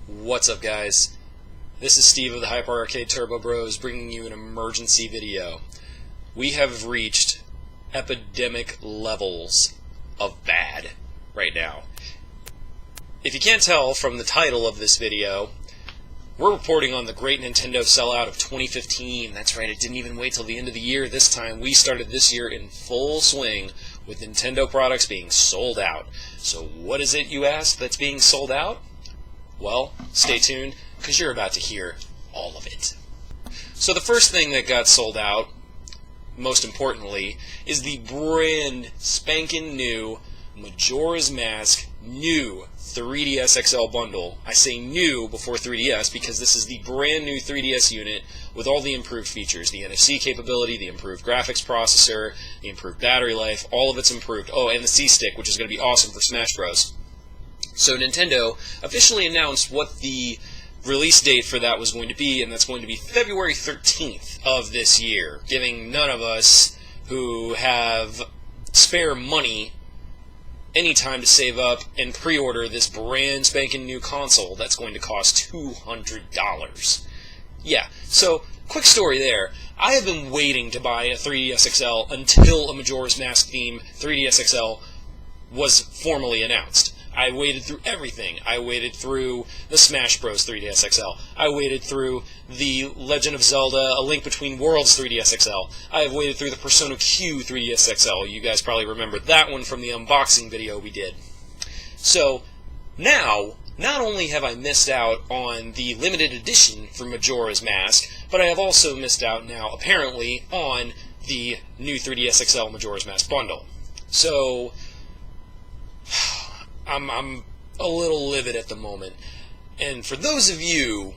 What's up, guys? This is Steve of the Hyper Arcade Turbo Bros bringing you an emergency video. We have reached epidemic levels of bad right now. If you can't tell from the title of this video, we're reporting on the great Nintendo sellout of 2015. That's right, it didn't even wait till the end of the year this time. We started this year in full swing with Nintendo products being sold out. So what is it, you ask, that's being sold out? Well, stay tuned, because you're about to hear all of it. So the first thing that got sold out, most importantly, is the brand spanking new Majora's Mask new 3DS XL bundle. I say new before 3DS because this is the brand new 3DS unit with all the improved features, the NFC capability, the improved graphics processor, the improved battery life, all of it's improved. Oh, and the C-Stick, which is going to be awesome for Smash Bros. So Nintendo officially announced what the release date for that was going to be, and that's going to be February 13th of this year, giving none of us who have spare money any time to save up and pre-order this brand spanking new console that's going to cost $200. Yeah, so quick story there. I have been waiting to buy a 3DS XL until a Majora's Mask theme 3DS XL was formally announced. I waited through everything. I waited through the Smash Bros. 3DS XL. I waited through the Legend of Zelda A Link Between Worlds 3DS XL. I have waited through the Persona Q 3DS XL. You guys probably remember that one from the unboxing video we did. So, now, not only have I missed out on the limited edition for Majora's Mask, but I have also missed out now, apparently, on the new 3DS XL Majora's Mask bundle. So, I'm a little livid at the moment. And for those of you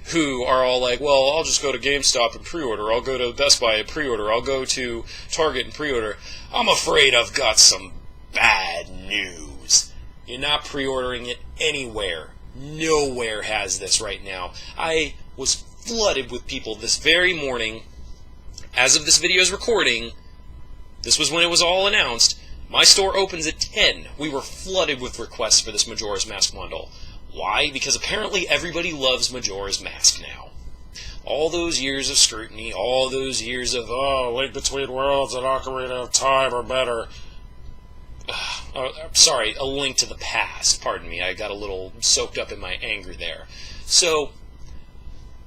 who are all like, well, I'll just go to GameStop and pre-order, I'll go to Best Buy and pre-order, I'll go to Target and pre-order, I'm afraid I've got some bad news. You're not pre-ordering it anywhere. Nowhere has this right now. I was flooded with people this very morning. As of this video's recording, this was when it was all announced. My store opens at 10. We were flooded with requests for this Majora's Mask bundle. Why? Because apparently everybody loves Majora's Mask now. All those years of scrutiny, all those years of, oh, Link Between Worlds and Ocarina of Time are better. Sorry, A Link to the Past. Pardon me, I got a little soaked up in my anger there. So,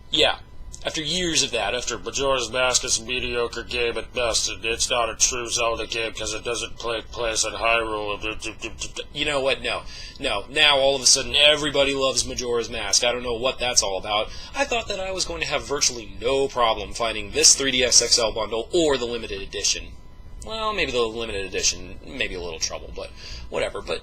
yeah. After years of that, after Majora's Mask is a mediocre game at best, and it's not a true Zelda game because it doesn't take place in Hyrule. You know what? No. Now, all of a sudden, everybody loves Majora's Mask. I don't know what that's all about. I thought that I was going to have virtually no problem finding this 3DS XL bundle or the limited edition. Well, maybe the limited edition, maybe a little trouble, but whatever. But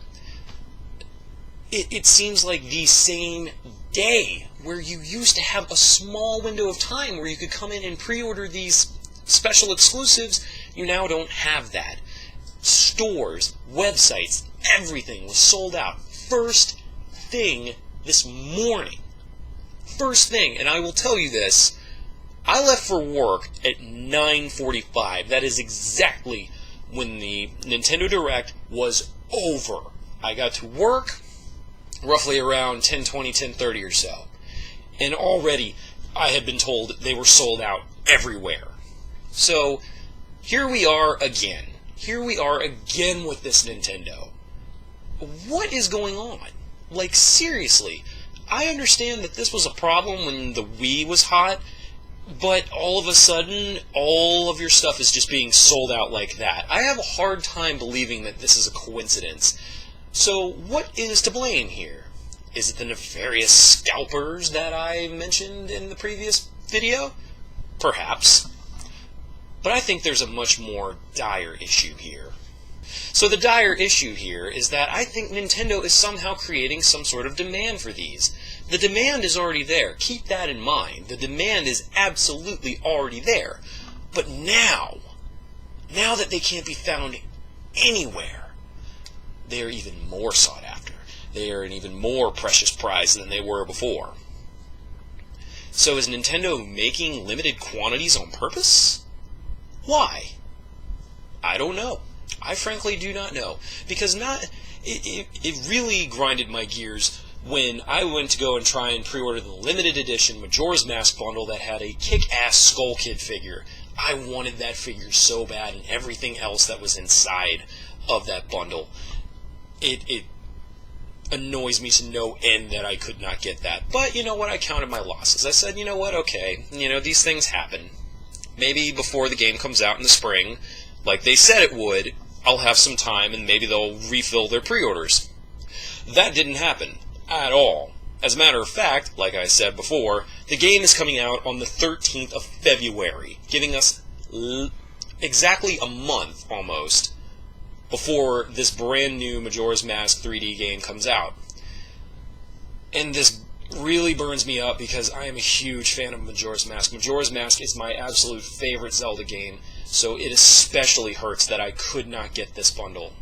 it seems like the same day where you used to have a small window of time where you could come in and pre-order these special exclusives, you now don't have that. Stores, websites, everything was sold out. First thing this morning. First thing, and I will tell you this, I left for work at 9:45. That is exactly when the Nintendo Direct was over. I got to work roughly around 10:20, 10:30 or so. And already I had been told they were sold out everywhere. So here we are again. Here we are again with this Nintendo. What is going on? Like, seriously, I understand that this was a problem when the Wii was hot, but all of a sudden, all of your stuff is just being sold out like that. I have a hard time believing that this is a coincidence. So what is to blame here? Is it the nefarious scalpers that I mentioned in the previous video? Perhaps. But I think there's a much more dire issue here. So the dire issue here is that I think Nintendo is somehow creating some sort of demand for these. The demand is already there. Keep that in mind. The demand is absolutely already there. But now that they can't be found anywhere, they are even more sought after. They are an even more precious prize than they were before. So is Nintendo making limited quantities on purpose? Why? I don't know. I frankly do not know. Because it really grinded my gears when I went to go and try and pre-order the limited edition Majora's Mask bundle that had a kick-ass Skull Kid figure. I wanted that figure so bad, and everything else that was inside of that bundle. It annoys me to no end that I could not get that. But you know what? I counted my losses. I said, you know what? Okay, these things happen. Maybe before the game comes out in the spring, like they said it would, I'll have some time and maybe they'll refill their pre-orders. That didn't happen at all. As a matter of fact, like I said before, the game is coming out on the 13th of February, giving us exactly a month almost before this brand new Majora's Mask 3D game comes out. And this really burns me up because I am a huge fan of Majora's Mask. Majora's Mask is my absolute favorite Zelda game, so it especially hurts that I could not get this bundle.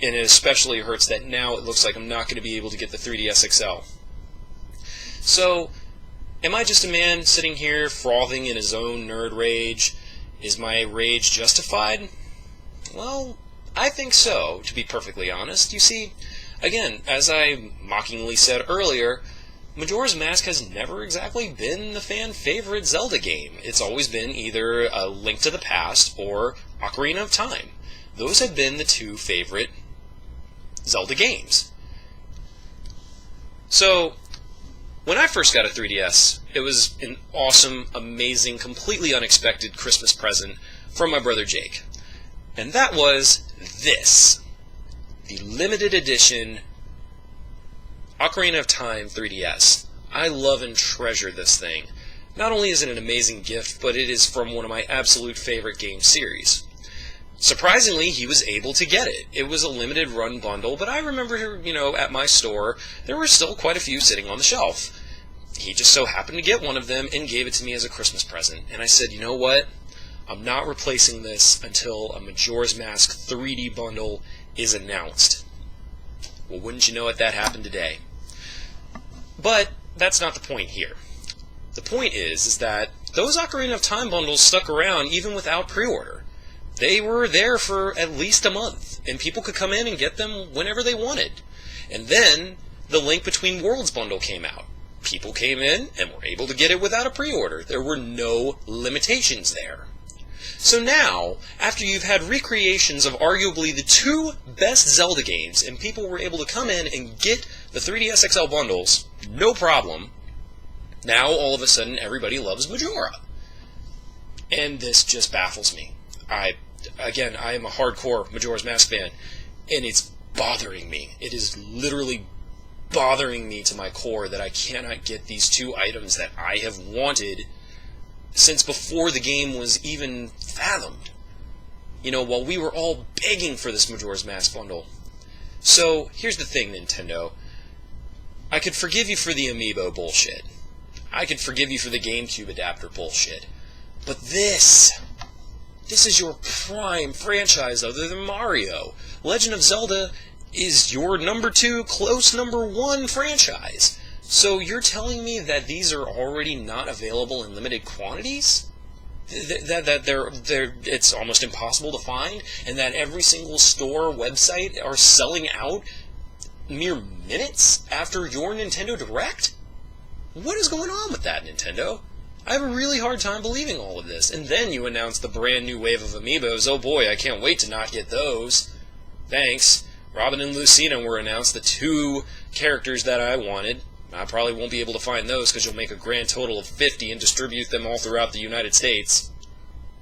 And it especially hurts that now it looks like I'm not going to be able to get the 3DS XL. So, am I just a man sitting here frothing in his own nerd rage? Is my rage justified? Well, I think so, to be perfectly honest. You see, again, as I mockingly said earlier, Majora's Mask has never exactly been the fan-favorite Zelda game. It's always been either A Link to the Past or Ocarina of Time. Those have been the two favorite Zelda games. So, when I first got a 3DS, it was an awesome, amazing, completely unexpected Christmas present from my brother Jake. And that was this. The limited edition Ocarina of Time 3DS. I love and treasure this thing. Not only is it an amazing gift, but it is from one of my absolute favorite game series. Surprisingly, he was able to get it. It was a limited run bundle, but I remember, at my store, there were still quite a few sitting on the shelf. He just so happened to get one of them and gave it to me as a Christmas present. And I said, you know what? I'm not replacing this until a Majora's Mask 3D bundle is announced. Well, wouldn't you know it, that happened today. But that's not the point here. The point is that those Ocarina of Time bundles stuck around even without pre-order. They were there for at least a month, and people could come in and get them whenever they wanted. And then the Link Between Worlds bundle came out. People came in and were able to get it without a pre-order. There were no limitations there. So now, after you've had recreations of arguably the two best Zelda games, and people were able to come in and get the 3DS XL bundles, no problem, now all of a sudden everybody loves Majora. And this just baffles me. I am a hardcore Majora's Mask fan, and it's bothering me. It is literally bothering me to my core that I cannot get these two items that I have wanted since before the game was even fathomed. While we were all begging for this Majora's Mask bundle. So, here's the thing, Nintendo. I could forgive you for the Amiibo bullshit. I could forgive you for the GameCube adapter bullshit. But this is your prime franchise other than Mario. Legend of Zelda is your number 2, close number 1 franchise. So you're telling me that these are already not available in limited quantities? That it's almost impossible to find? And that every single store website are selling out mere minutes after your Nintendo Direct? What is going on with that, Nintendo? I have a really hard time believing all of this. And then you announce the brand new wave of Amiibos. Oh boy, I can't wait to not get those. Thanks. Robin and Lucina were announced, the two characters that I wanted. I probably won't be able to find those because you'll make a grand total of 50 and distribute them all throughout the United States.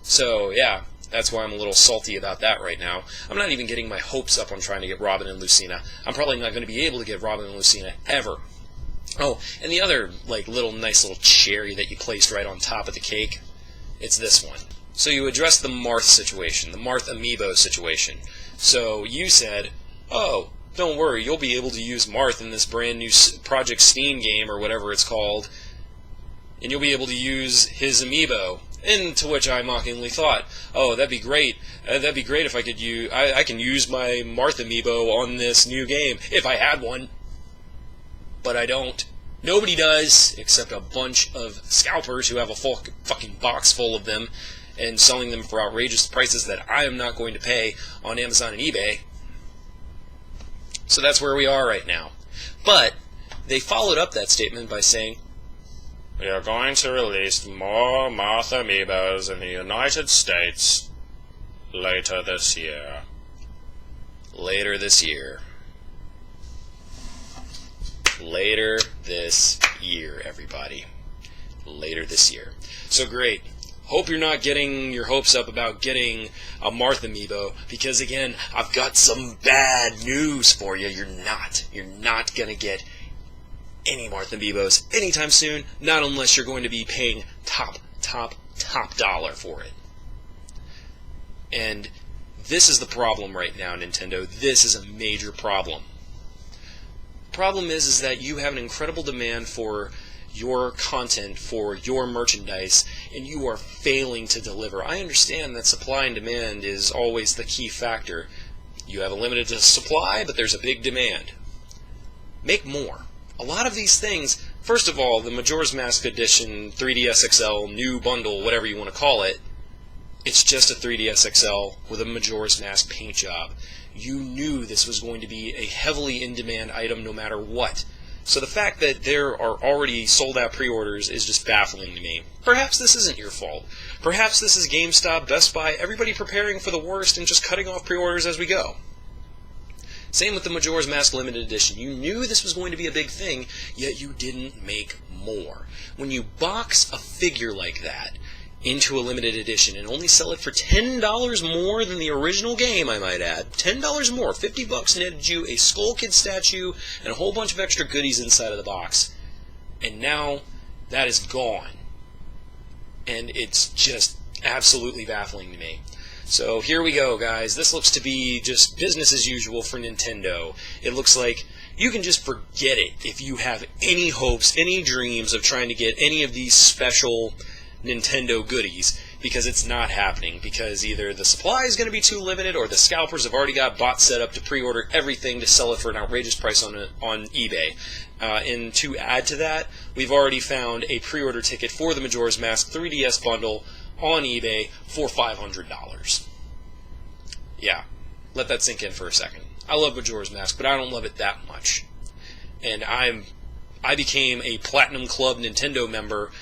So, yeah, that's why I'm a little salty about that right now. I'm not even getting my hopes up on trying to get Robin and Lucina. I'm probably not going to be able to get Robin and Lucina ever. Oh, and the other, nice little cherry that you placed right on top of the cake, it's this one. So you addressed the Marth situation, the Marth Amiibo situation. So you said, oh, don't worry, you'll be able to use Marth in this brand new Project Steam game, or whatever it's called, and you'll be able to use his Amiibo. And to which I mockingly thought, oh, that'd be great. That'd be great if I could use, I can use my Marth Amiibo on this new game, if I had one. But I don't. Nobody does, except a bunch of scalpers who have a fucking box full of them, and selling them for outrageous prices that I am not going to pay on Amazon and eBay. So that's where we are right now. But they followed up that statement by saying, "We are going to release more Moth Amiibos in the United States later this year." Later this year. Later this year, everybody. Later this year. So great. Hope you're not getting your hopes up about getting a Marth Amiibo, because again, I've got some bad news for you. You're not going to get any Marth Amiibos anytime soon, not unless you're going to be paying top dollar for it. And this is the problem right now, Nintendo. This is a major problem. The problem is that you have an incredible demand for your content, for your merchandise, and you are failing to deliver. I understand that supply and demand is always the key factor. You have a limited supply, but there's a big demand. Make more. A lot of these things, first of all, the Majora's Mask Edition 3DS XL new bundle, whatever you want to call it, it's just a 3DS XL with a Majora's Mask paint job. You knew this was going to be a heavily in-demand item no matter what. So the fact that there are already sold-out pre-orders is just baffling to me. Perhaps this isn't your fault. Perhaps this is GameStop, Best Buy, everybody preparing for the worst and just cutting off pre-orders as we go. Same with the Majora's Mask Limited Edition. You knew this was going to be a big thing, yet you didn't make more. When you box a figure like that into a limited edition and only sell it for $10 more than the original game, I might add, $10 more, $50 netted you a Skull Kid statue and a whole bunch of extra goodies inside of the box. And now that is gone. And it's just absolutely baffling to me. So here we go, guys. This looks to be just business as usual for Nintendo. It looks like you can just forget it if you have any hopes, any dreams of trying to get any of these special Nintendo goodies, because it's not happening, because either the supply is going to be too limited or the scalpers have already got bots set up to pre-order everything to sell it for an outrageous price on eBay. And to add to that, we've already found a pre-order ticket for the Majora's Mask 3DS bundle on eBay for $500. Yeah, let that sink in for a second. I love Majora's Mask, but I don't love it that much. And I became a Platinum Club Nintendo member.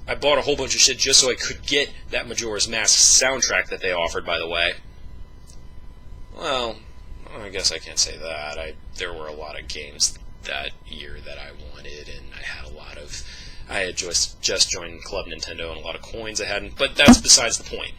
I bought a whole bunch of shit just so I could get that Majora's Mask soundtrack that they offered, by the way. Well, I guess I can't say that. There were a lot of games that year that I wanted, and I had just joined Club Nintendo and a lot of coins I hadn't, but that's besides the point.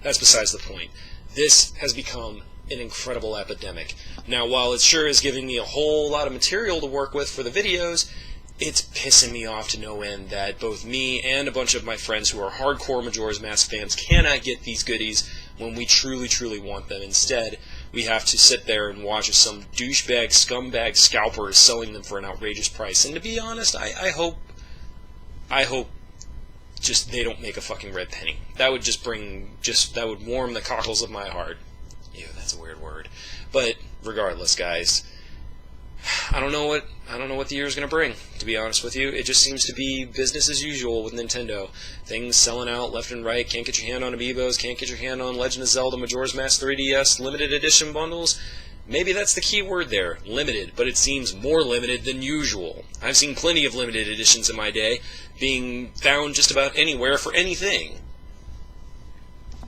That's besides the point. This has become an incredible epidemic. Now, while it sure is giving me a whole lot of material to work with for the videos, it's pissing me off to no end that both me and a bunch of my friends who are hardcore Majora's Mask fans cannot get these goodies when we truly want them. Instead, we have to sit there and watch as some douchebag, scumbag scalper is selling them for an outrageous price. And to be honest, I hope just they don't make a fucking red penny. That would that would warm the cockles of my heart. Ew, that's a weird word. But regardless, guys, I don't know what the year is going to bring, to be honest with you. It just seems to be business as usual with Nintendo. Things selling out left and right. Can't get your hand on Amiibos. Can't get your hand on Legend of Zelda Majora's Mask 3DS limited edition bundles. Maybe that's the key word there, limited, but it seems more limited than usual. I've seen plenty of limited editions in my day being found just about anywhere for anything.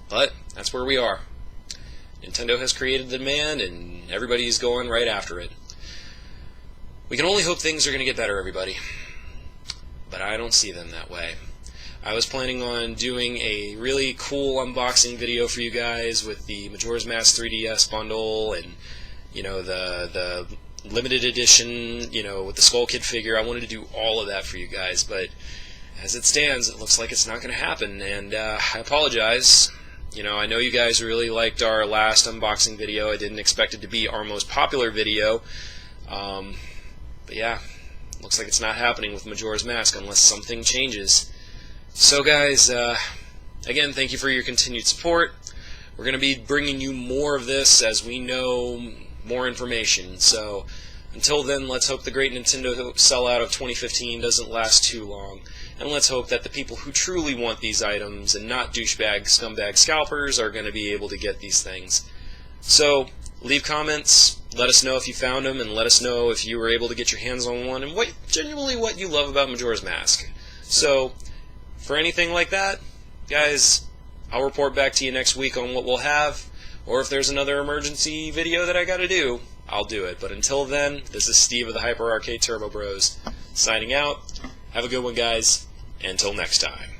But that's where we are. Nintendo has created the demand, and everybody's going right after it. We can only hope things are going to get better, everybody. But I don't see them that way. I was planning on doing a really cool unboxing video for you guys with the Majora's Mask 3DS bundle and, you know, the limited edition, you know, with the Skull Kid figure. I wanted to do all of that for you guys, but as it stands, it looks like it's not going to happen, and I apologize. You know, I know you guys really liked our last unboxing video. I didn't expect it to be our most popular video. But yeah, looks like it's not happening with Majora's Mask unless something changes. So guys, again, thank you for your continued support. We're going to be bringing you more of this as we know more information. So until then, let's hope the great Nintendo sellout of 2015 doesn't last too long. And let's hope that the people who truly want these items and not douchebag, scumbag scalpers are going to be able to get these things. So, leave comments, let us know if you found them, and let us know if you were able to get your hands on one, and genuinely what you love about Majora's Mask. So, for anything like that, guys, I'll report back to you next week on what we'll have, or if there's another emergency video that I gotta do, I'll do it. But until then, this is Steve of the Hyper Arcade Turbo Bros, signing out. Have a good one, guys. Until next time.